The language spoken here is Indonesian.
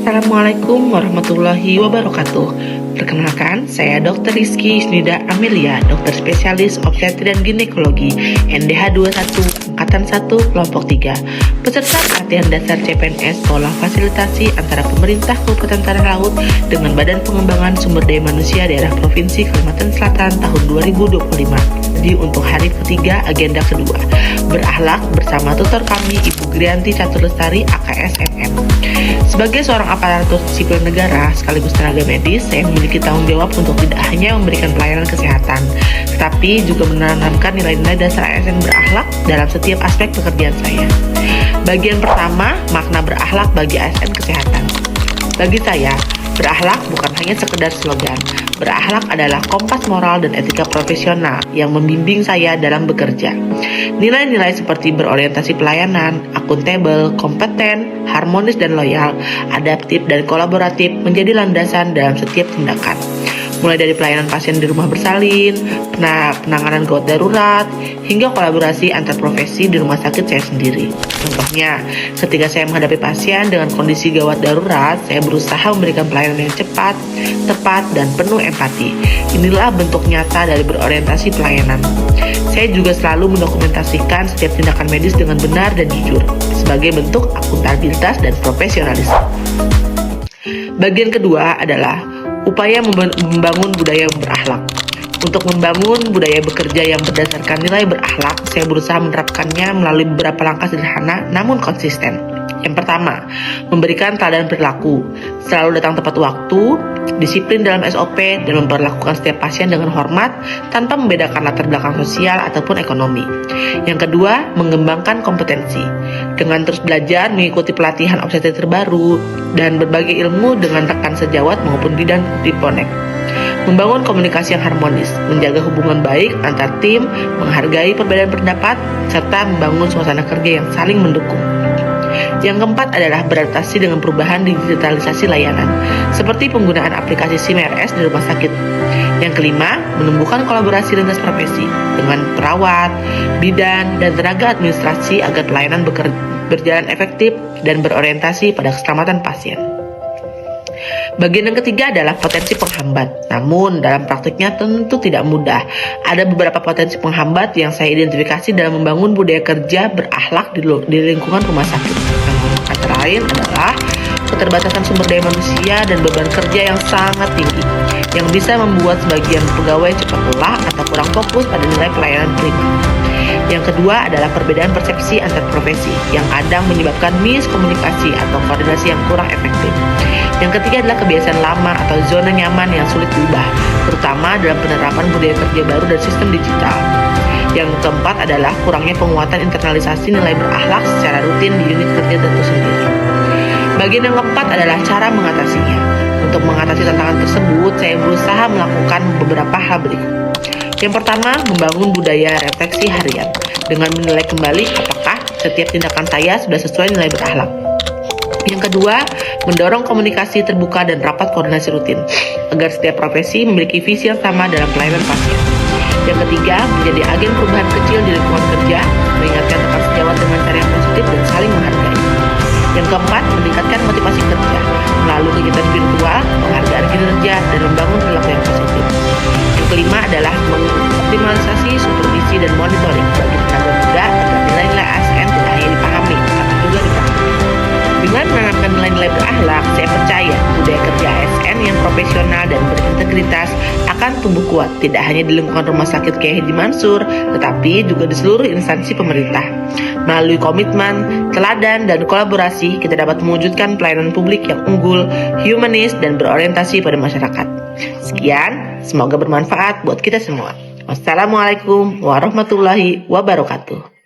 Assalamualaikum warahmatullahi wabarakatuh. Perkenalkan, saya Dr. Rizky Isnida Amelia, dokter spesialis obstetri dan ginekologi, NDH 21, Angkatan 1, Kelompok 3. Peserta pelatihan dasar CPNS Pola Fasilitasi antara pemerintah Kabupaten Tanah Laut dengan Badan Pengembangan Sumber Daya Manusia Daerah Provinsi Kalimantan Selatan tahun 2025. Jadi untuk hari ketiga agenda kedua, berakhlak bersama tutor kami Ibu Grianti Catur Lestari AKS MM. Sebagai seorang aparatur sipil negara sekaligus tenaga medis, saya memiliki tanggung jawab untuk tidak hanya memberikan pelayanan kesehatan, tetapi juga menanamkan nilai-nilai dasar ASN berakhlak dalam setiap aspek pekerjaan saya. Bagian pertama, makna berakhlak bagi ASN kesehatan. Bagi saya, berakhlak bukan hanya sekedar slogan. Berakhlak adalah kompas moral dan etika profesional yang membimbing saya dalam bekerja. Nilai-nilai seperti berorientasi pelayanan, akuntabel, kompeten, harmonis dan loyal, adaptif dan kolaboratif menjadi landasan dalam setiap tindakan. Mulai dari pelayanan pasien di rumah bersalin, penanganan gawat darurat, hingga kolaborasi antar profesi di rumah sakit saya sendiri. Contohnya, ketika saya menghadapi pasien dengan kondisi gawat darurat, saya berusaha memberikan pelayanan yang cepat, tepat, dan penuh empati. Inilah bentuk nyata dari berorientasi pelayanan. Saya juga selalu mendokumentasikan setiap tindakan medis dengan benar dan jujur, sebagai bentuk akuntabilitas dan profesionalisme. Bagian kedua adalah upaya membangun budaya berakhlak. Untuk membangun budaya bekerja yang berdasarkan nilai berakhlak, saya berusaha menerapkannya melalui beberapa langkah sederhana namun konsisten. Yang pertama, memberikan teladan perilaku. Selalu datang tepat waktu, disiplin dalam SOP, dan memperlakukan setiap pasien dengan hormat tanpa membedakan latar belakang sosial ataupun ekonomi. Yang kedua, mengembangkan kompetensi. Dengan terus belajar, mengikuti pelatihan obstetri terbaru, dan berbagi ilmu dengan rekan sejawat maupun bidan di Ponek. Membangun komunikasi yang harmonis, menjaga hubungan baik antar tim, menghargai perbedaan pendapat, serta membangun suasana kerja yang saling mendukung. Yang keempat adalah beradaptasi dengan perubahan digitalisasi layanan, seperti penggunaan aplikasi SIM-RS di rumah sakit. Yang kelima, menumbuhkan kolaborasi lintas profesi dengan perawat, bidan, dan tenaga administrasi agar pelayanan berjalan efektif dan berorientasi pada keselamatan pasien. Bagian yang ketiga adalah potensi penghambat. Namun dalam praktiknya tentu tidak mudah. Ada beberapa potensi penghambat yang saya identifikasi dalam membangun budaya kerja berakhlak di lingkungan rumah sakit. Antara lain adalah keterbatasan sumber daya manusia dan beban kerja yang sangat tinggi, yang bisa membuat sebagian pegawai cepat lelah atau kurang fokus pada nilai pelayanan prima. Yang kedua adalah perbedaan persepsi antar profesi yang kadang menyebabkan miskomunikasi atau koordinasi yang kurang efektif. Yang ketiga adalah kebiasaan lama atau zona nyaman yang sulit diubah, terutama dalam penerapan budaya kerja baru dan sistem digital. Yang keempat adalah kurangnya penguatan internalisasi nilai berakhlak secara rutin di unit kerja tentu sendiri. Bagian yang keempat adalah cara mengatasinya. Untuk mengatasi tantangan tersebut, saya berusaha melakukan beberapa hal berikut. Yang pertama, membangun budaya refleksi harian dengan menilai kembali apakah setiap tindakan saya sudah sesuai nilai berakhlak. Yang kedua, mendorong komunikasi terbuka dan rapat koordinasi rutin agar setiap profesi memiliki visi yang sama dalam pelayanan pasien. Yang ketiga, menjadi agen perubahan kecil di lingkungan kerja, mengingatkan rekan sejawat dengan cara yang positif dan saling menghargai. Yang keempat, meningkatkan motivasi kerja melalui kegiatan virtual, penghargaan kinerja, dan membangun perilaku yang positif. Yang kelima adalah mengoptimalisasi supervisi dan monitoring bagi tenaga muda agar nilai-nilai ASN tidak hanya dipahami, tapi juga dipahami. Dengan menanamkan nilai-nilai berakhlak, saya percaya budaya kerja ASN yang profesional dan berintegritas akan tumbuh kuat, tidak hanya di lingkungan rumah sakit Kiai Haji Mansur, tetapi juga di seluruh instansi pemerintah. Melalui komitmen, teladan, dan kolaborasi, kita dapat mewujudkan pelayanan publik yang unggul, humanis, dan berorientasi pada masyarakat. Sekian, semoga bermanfaat buat kita semua. Wassalamualaikum warahmatullahi wabarakatuh.